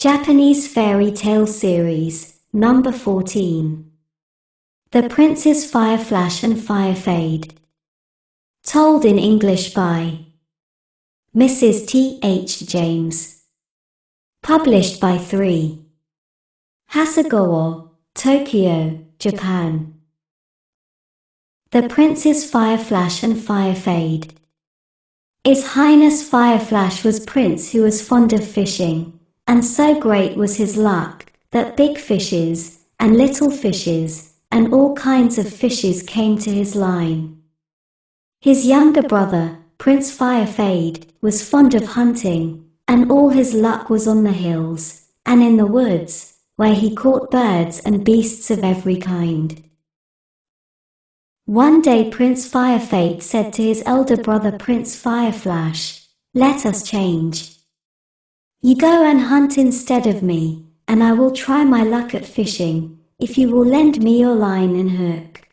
Japanese Fairy Tale Series, Number 14. The Prince's Fire Flash and Fire Fade. Told in English by Mrs. T. H. James. Published by 3. Hasegawa, Tokyo, Japan. The Prince's Fire Flash and Fire Fade. His Highness Fireflash was prince who was fond of fishing, and so great was his luck, that big fishes, and little fishes, and all kinds of fishes came to his line. His younger brother, Prince Firefade, was fond of hunting, and all his luck was on the hills, and in the woods, where he caught birds and beasts of every kind. One day Prince Firefade said to his elder brother Prince Fireflash, "Let us change. You go and hunt instead of me, and I will try my luck at fishing, if you will lend me your line and hook."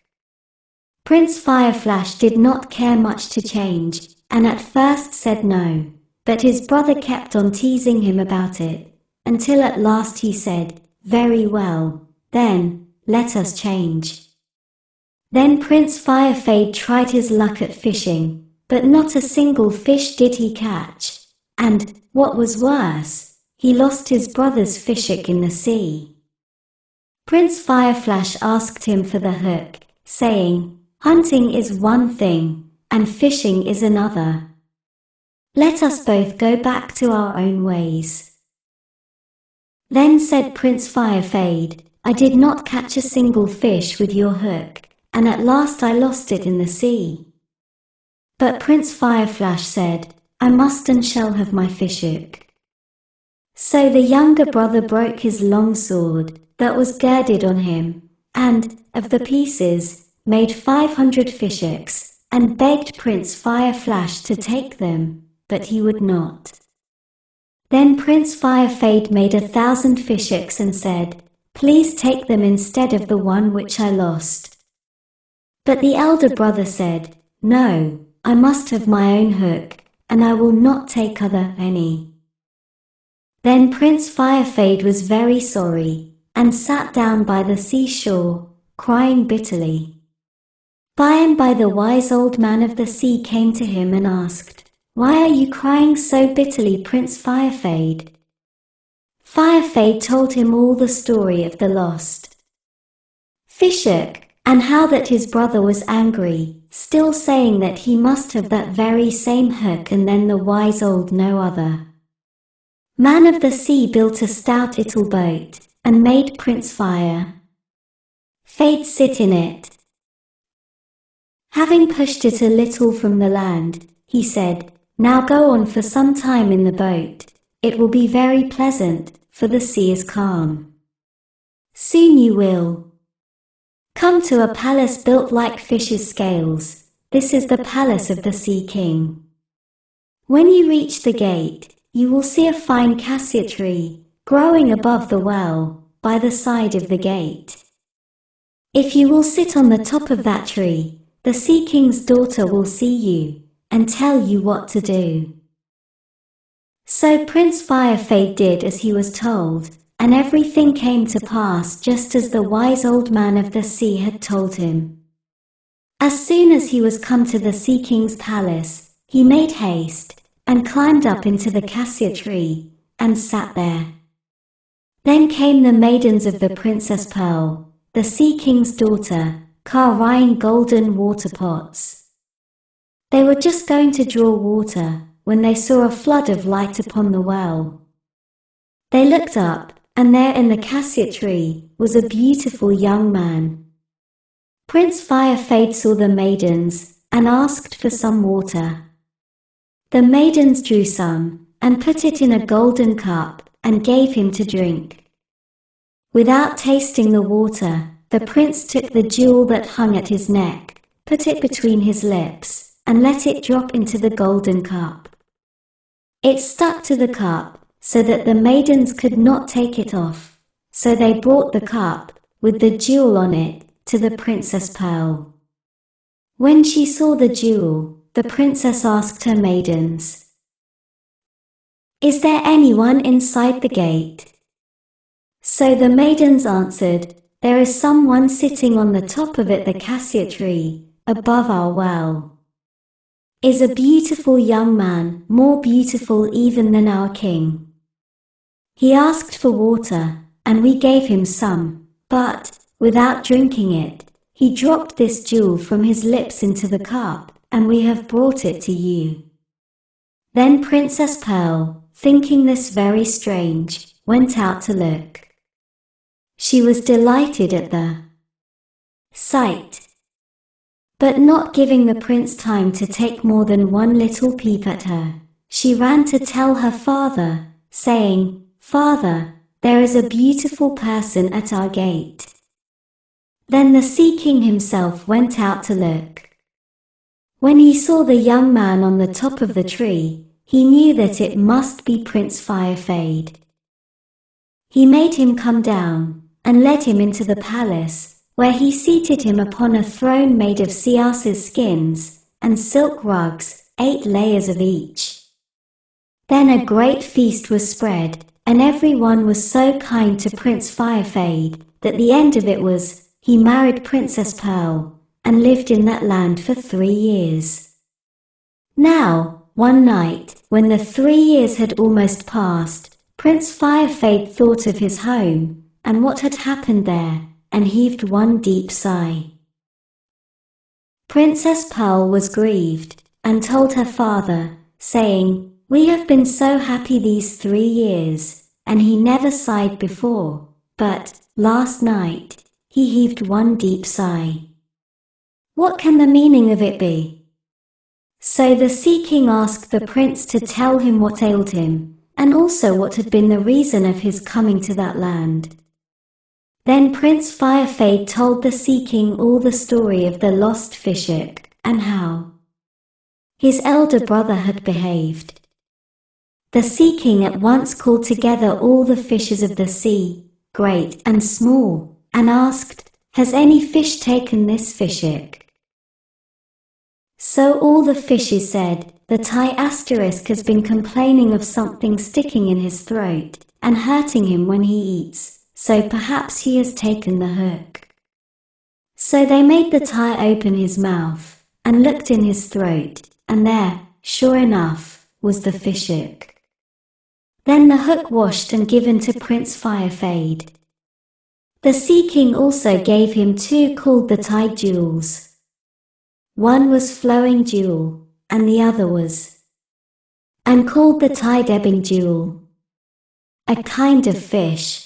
Prince Fireflash did not care much to change, and at first said no, but his brother kept on teasing him about it, until at last he said, "Very well, then, let us change." Then Prince Firefade tried his luck at fishing, but not a single fish did he catch, and, what was worse, he lost his brother's fishhook in the sea. Prince Fireflash asked him for the hook, saying, "Hunting is one thing, and fishing is another. Let us both go back to our own ways." Then said Prince Firefade, "I did not catch a single fish with your hook, and at last I lost it in the sea." But Prince Fireflash said, "I must and shall have my fishhook." So the younger brother broke his long sword, that was girded on him, and, of the pieces, made 500 fishhooks, and begged Prince Fireflash to take them, but he would not. Then Prince Firefade made 1,000 fishhooks and said, "Please take them instead of the one which I lost." But the elder brother said, "No, I must have my own hook, and I will not take other any." Then Prince Firefade was very sorry, and sat down by the seashore, crying bitterly. By and by the wise old man of the sea came to him and asked, "Why are you crying so bitterly, Prince Firefade?" Firefade told him all the story of the lost fishhook, and how that his brother was angry, still saying that he must have that very same hook, and then the wise old no other man of the sea built a stout little boat, and made Prince Firefade sit in it. Having pushed it a little from the land, he said, "Now go on for some time in the boat, it will be very pleasant, for the sea is calm. Soon you will come to a palace built like fish's scales. This is the palace of the Sea King. When you reach the gate, you will see a fine cassia tree, growing above the well, by the side of the gate. If you will sit on the top of that tree, the Sea King's daughter will see you, and tell you what to do." So Prince Firefade did as he was told, and everything came to pass just as the wise old man of the sea had told him. As soon as he was come to the Sea King's palace, he made haste, and climbed up into the cassia tree, and sat there. Then came the maidens of the Princess Pearl, the Sea King's daughter, carrying golden water pots. They were just going to draw water, when they saw a flood of light upon the well. They looked up, and there in the cassia tree was a beautiful young man. Prince Firefade saw the maidens, and asked for some water. The maidens drew some, and put it in a golden cup, and gave him to drink. Without tasting the water, the prince took the jewel that hung at his neck, put it between his lips, and let it drop into the golden cup. It stuck to the cup, so that the maidens could not take it off. So they brought the cup, with the jewel on it, to the Princess Pearl. When she saw the jewel, the princess asked her maidens, "Is there anyone inside the gate? So the maidens answered, There is someone sitting on the top of it, the cassia tree, above our well. Is a beautiful young man, more beautiful even than our king. He asked for water, and we gave him some, but, without drinking it, he dropped this jewel from his lips into the cup, and we have brought it to you. Then Princess Pearl, thinking this very strange, went out to look. She was delighted at the sight, but not giving the prince time to take more than one little peep at her, she ran to tell her father, saying, Father, there is a beautiful person at our gate. Then the Sea King himself went out to look. When he saw the young man on the top of the tree, he knew that it must be Prince Firefade. He made him come down, and led him into the palace, where he seated him upon a throne made of sea asses' skins, and silk rugs, 8 layers of each. Then a great feast was spread, and everyone was so kind to Prince Firefade, that the end of it was, he married Princess Pearl, and lived in that land for 3 years. Now, one night, when the 3 years had almost passed, Prince Firefade thought of his home, and what had happened there, and heaved one deep sigh. Princess Pearl was grieved, and told her father, saying, We have been so happy these 3 years, and he never sighed before, but, last night, he heaved one deep sigh. What can the meaning of it be? So the Sea King asked the prince to tell him what ailed him, and also what had been the reason of his coming to that land. Then Prince Firefade told the Sea King all the story of the lost fishhook, and how his elder brother had behaved. The Sea King at once called together all the fishes of the sea, great and small, and asked, Has any fish taken this fishhook? So all the fishes said, The Thai asterisk has been complaining of something sticking in his throat, and hurting him when he eats, so perhaps he has taken the hook. So they made the Thai open his mouth, and looked in his throat, and there, sure enough, was the fishhook. Then the hook washed and given to Prince Firefade. The Sea King also gave him 2 called the Thai jewels. One was Flowing Jewel, and the other was, and called the Thai Debbing Jewel, a kind of fish.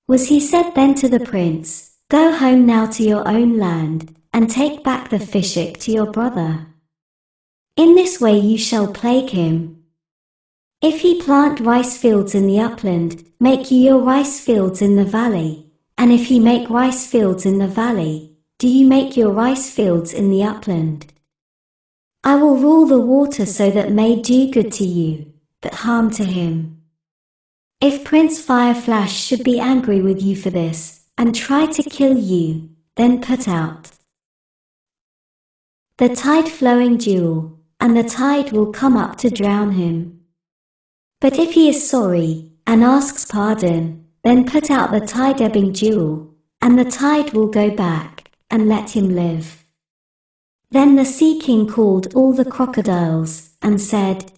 Was he said then to the prince, Go home now to your own land, and take back the fishhook to your brother. In this way you shall plague him. If he plant rice fields in the upland, make you your rice fields in the valley, and if he make rice fields in the valley, do you make your rice fields in the upland. I will rule the water so that may do good to you, but harm to him. If Prince Fireflash should be angry with you for this, and try to kill you, then put out the tide flowing jewel, and the tide will come up to drown him. But if he is sorry, and asks pardon, then put out the tide ebbing jewel, and the tide will go back, and let him live. Then the Sea King called all the crocodiles, and said,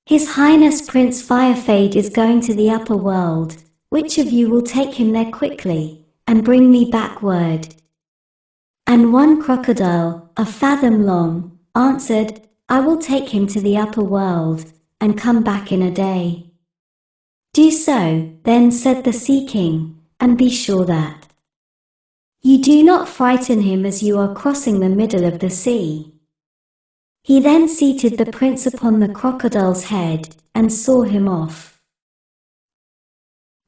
His Highness Prince Firefade is going to the upper world, which of you will take him there quickly, and bring me back word? And one crocodile, a fathom long, answered, I will take him to the upper world, and come back in a day. Do so, then said the Sea King, and be sure that you do not frighten him as you are crossing the middle of the sea. He then seated the prince upon the crocodile's head, and saw him off.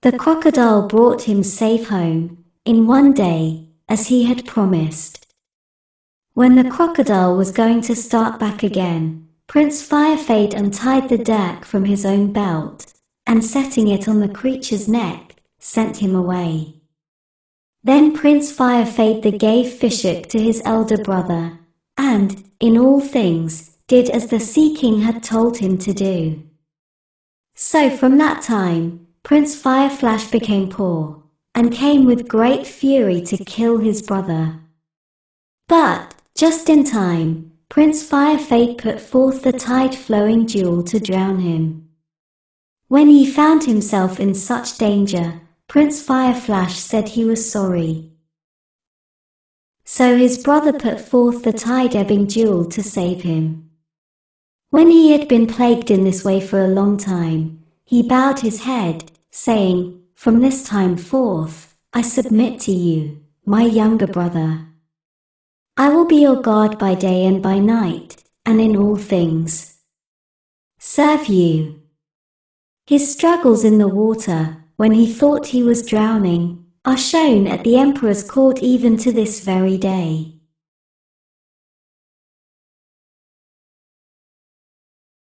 The crocodile brought him safe home, in one day, as he had promised. When the crocodile was going to start back again, Prince Firefade untied the dirk from his own belt, and setting it on the creature's neck, sent him away. Then Prince Firefade gave fishhook to his elder brother, and, in all things, did as the Sea King had told him to do. So from that time, Prince Fireflash became poor, and came with great fury to kill his brother. But, just in time, Prince Firefade put forth the tide-flowing jewel to drown him. When he found himself in such danger, Prince Fireflash said he was sorry. So his brother put forth the tide-ebbing jewel to save him. When he had been plagued in this way for a long time, he bowed his head, saying, "From this time forth, I submit to you, my younger brother. I will be your God by day and by night, and in all things serve you." His struggles in the water, when he thought he was drowning, are shown at the emperor's court even to this very day.